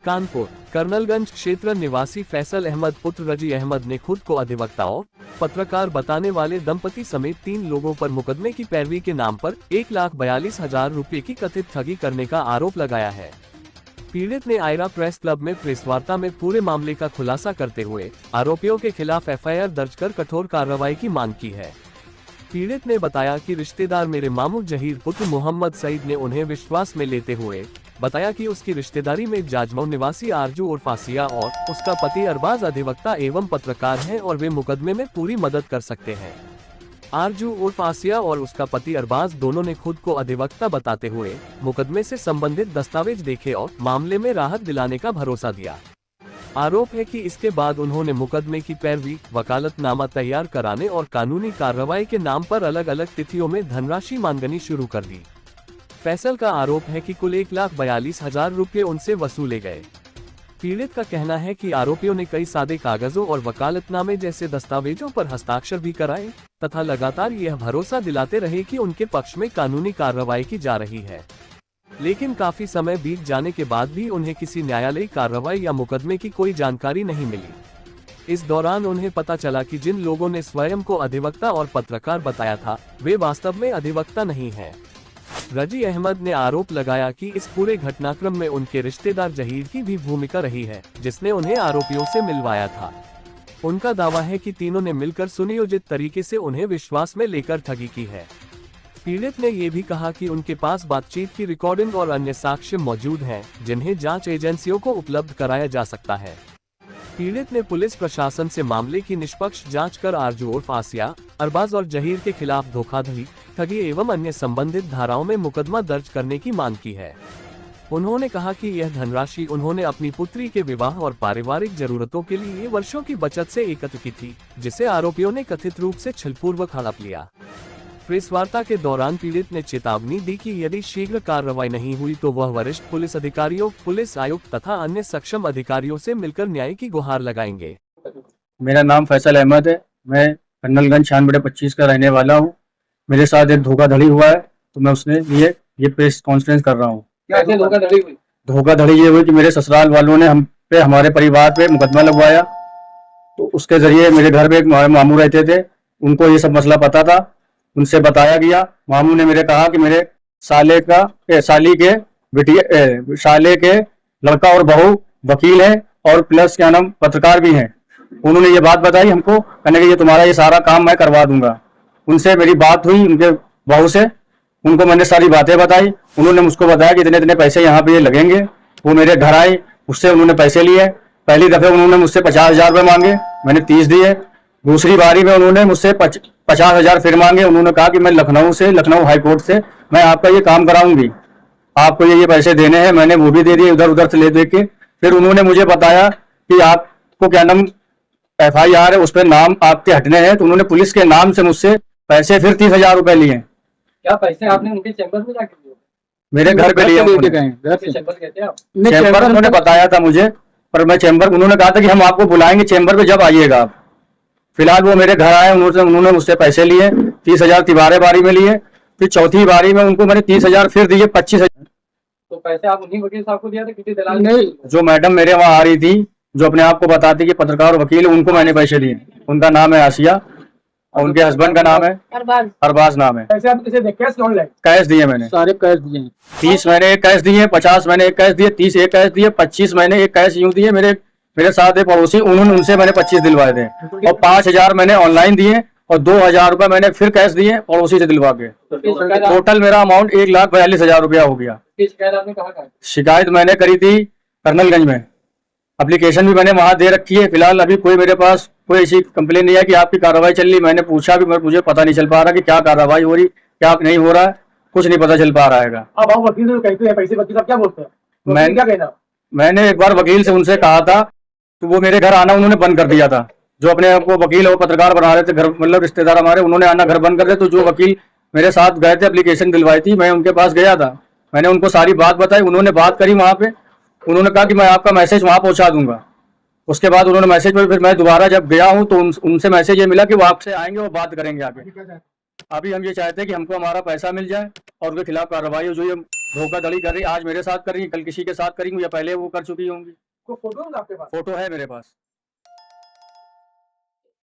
कानपुर कर्नलगंज क्षेत्र निवासी फैसल अहमद पुत्र रजी अहमद ने खुद को अधिवक्ता और पत्रकार बताने वाले दंपति समेत 3 लोगों पर मुकदमे की पैरवी के नाम पर 1,42,000 रुपए की कथित ठगी करने का आरोप लगाया है। पीड़ित ने आयरा प्रेस क्लब में प्रेस वार्ता में पूरे मामले का खुलासा करते हुए आरोपियों के खिलाफ FIR दर्ज कर कठोर कार्रवाई की मांग की है। पीड़ित ने बताया कि रिश्तेदार मेरे मामू जहीर पुत्र मोहम्मद सईद ने उन्हें विश्वास में लेते हुए बताया कि उसकी रिश्तेदारी में जाजमऊ निवासी आरजू उर्फ आसिया और उसका पति अरबाज अधिवक्ता एवं पत्रकार हैं और वे मुकदमे में पूरी मदद कर सकते हैं। आरजू उर्फ आसिया और उसका पति अरबाज दोनों ने खुद को अधिवक्ता बताते हुए मुकदमे से संबंधित दस्तावेज देखे और मामले में राहत दिलाने का भरोसा दिया। आरोप है कि इसके बाद उन्होंने मुकदमे की पैरवी, वकालतनामा तैयार कराने और कानूनी कार्रवाई के नाम पर अलग अलग तिथियों में धनराशि मांगनी शुरू कर दी। फैसल का आरोप है कि कुल 1,42,000 रुपये उनसे वसूले गए। पीड़ित का कहना है कि आरोपियों ने कई सादे कागजों और वकालतनामे जैसे दस्तावेजों पर हस्ताक्षर भी कराए तथा लगातार यह भरोसा दिलाते रहे कि उनके पक्ष में कानूनी कार्रवाई की जा रही है, लेकिन काफी समय बीत जाने के बाद भी उन्हें किसी न्यायालयिक कार्रवाई या मुकदमे की कोई जानकारी नहीं मिली। इस दौरान उन्हें पता चला कि जिन लोगों ने स्वयं को अधिवक्ता और पत्रकार बताया था वे वास्तव में अधिवक्ता नहीं हैं। रजी अहमद ने आरोप लगाया कि इस पूरे घटनाक्रम में उनके रिश्तेदार जहीर की भी भूमिका रही है, जिसने उन्हें आरोपियों से मिलवाया था। उनका दावा है कि तीनों ने मिलकर सुनियोजित तरीके से उन्हें विश्वास में लेकर ठगी की है। पीड़ित ने ये भी कहा कि उनके पास बातचीत की रिकॉर्डिंग और अन्य साक्ष्य मौजूद हैं, जिन्हें जांच एजेंसियों को उपलब्ध कराया जा सकता है। पीड़ित ने पुलिस प्रशासन से मामले की निष्पक्ष जांच कर आरजू उर्फ आसिया, अरबाज और जहीर के खिलाफ धोखाधड़ी, ठगी एवं अन्य संबंधित धाराओं में मुकदमा दर्ज करने की मांग की है। उन्होंने कहा कि यह धनराशि उन्होंने अपनी पुत्री के विवाह और पारिवारिक जरूरतों के लिए वर्षों की बचत से एकत्र की थी, जिसे आरोपियों ने कथित रूप से छलपूर्वक हड़प लिया। प्रेस वार्ता के दौरान पीड़ित ने चेतावनी दी कि यदि शीघ्र कार्रवाई नहीं हुई तो वह वरिष्ठ पुलिस अधिकारियों, पुलिस आयुक्त तथा अन्य सक्षम अधिकारियों से मिलकर न्याय की गुहार लगाएंगे। मेरा नाम फैसल अहमद है। मैं कर्नलगंज 96/25 का रहने वाला हूँ। मेरे साथ एक धोखाधड़ी हुआ है, तो मैं उसने लिए ये प्रेस कॉन्फ्रेंस कर रहा हूँ। धोखाधड़ी हुई? धोखाधड़ी ये हुई कि मेरे ससुराल वालों ने हम पे, हमारे परिवार पे मुकदमा लगवाया। तो उसके जरिए मेरे घर में एक मामू रहते थे, उनको ये सब मसला पता था, उनसे बताया गया। मामू ने मेरे कहा कि मेरे साले के लड़का और बहू वकील है और प्लस क्या नाम पत्रकार भी हैं। उन्होंने ये बात बताई हमको, कहने कि ये तुम्हारा ये सारा काम मैं करवा दूंगा। उनसे मेरी बात हुई, उनके बहू से, उनको मैंने सारी बातें बताई। उन्होंने मुझको बताया कि इतने इतने पैसे यहाँ पे ये लगेंगे। वो मेरे घर आए, उससे उन्होंने पैसे लिए। पहली दफे उन्होंने मुझसे 50,000 रुपये मांगे, मैंने 30 दिए। दूसरी बारी में उन्होंने मुझसे 50,000 फिर मांगे। उन्होंने कहा कि मैं लखनऊ हाईकोर्ट से मैं आपका ये काम कराऊंगी, आपको ये पैसे देने हैं। मैंने वो भी दे दिए, उधर उधर से ले दे के। फिर उन्होंने मुझे बताया कि आपको क्या नाम FIR है, उस पर नाम आपके हटने हैं। तो उन्होंने पुलिस के नाम से मुझसे पैसे फिर 30,000 रुपए लिए। क्या पैसे आपने उनके चैम्बर में जाके दिए? मेरे घर पे लिए। चैम्बर उन्होंने बताया था मुझे, पर मैं चैम्बर, उन्होंने कहा था कि हम आपको बुलाएंगे चैम्बर पे जब आइएगा आप। फिलहाल वो मेरे घर आए, उन्होंने मुझसे पैसे लिए। 30,000 तिबारे बारी में लिए। फिर चौथी बारी में उनको मैंने 30,000 फिर दिए। 25,000 तो पैसे आप उन्हीं वकील साहब को दिया था, किसी दलाल? नहीं, जो मैडम मेरे वहाँ आ रही थी, जो अपने आप को बताती कि पत्रकार और वकील, उनको मैंने पैसे दिए। उनका नाम है आसिया और उनके हस्बैंड का नाम है अरबाज नाम है। पैसे आप किसे कैश कौन लाए? कैश दिए मैंने, सारे कैश दिए। 30 मैंने एक कैश दिए, 50 मैंने एक कैश दिए, 30 एक कैश दिए, 25 मैंने एक कैश यूं दिए। मेरे साथ एक पड़ोसी, उन्होंने उनसे मैंने 25 दिलवाए थे और 5,000 मैंने ऑनलाइन दिए और 2,000 रुपए मैंने फिर कैश दिए पड़ोसी से दिलवा के। टोटल मेरा अमाउंट 1,42,000 रुपया हो गया। शिकायत मैंने करी थी कर्नलगंज में, एप्लीकेशन भी मैंने वहां दे रखी है। फिलहाल अभी कोई मेरे पास कोई ऐसी कंप्लेन नहीं है कि आपकी कार्रवाई चल रही। मैंने पूछा भी, मुझे पता नहीं चल पा रहा कि क्या कार्रवाई हो रही, क्या नहीं हो रहा है, कुछ नहीं पता चल पा रहा है। अब आप वकील कहते हैं पैसे, वकील साहब क्या बोलते हैं? क्या कहना? मैंने एक बार वकील से उनसे कहा था, तो वो मेरे घर आना उन्होंने बंद कर दिया था। जो अपने आप को वकील और पत्रकार बना रहे थे, घर मतलब रिश्तेदार हमारे, उन्होंने आना घर बंद कर दिया। तो जो वकील मेरे साथ गए थे, एप्लीकेशन दिलवाई थी, मैं उनके पास गया था। मैंने उनको सारी बात बताई, उन्होंने बात करी वहां पे। उन्होंने कहा कि मैं आपका मैसेज वहां पहुंचा दूंगा। उसके बाद उन्होंने मैसेज पर, फिर मैं दोबारा जब गया हूं तो उनसे मैसेज ये मिला कि वो आपसे आएंगे और बात करेंगे आगे। अभी हम ये चाहते हैं कि हमको हमारा पैसा मिल जाए और उनके खिलाफ कार्रवाई हो, जो ये धोखाधड़ी कर रही, आज मेरे साथ कर रही, कल किसी के साथ करेंगी या पहले वो कर चुकी होंगी। कोई फोटो होगा आपके पास? फोटो है मेरे पास।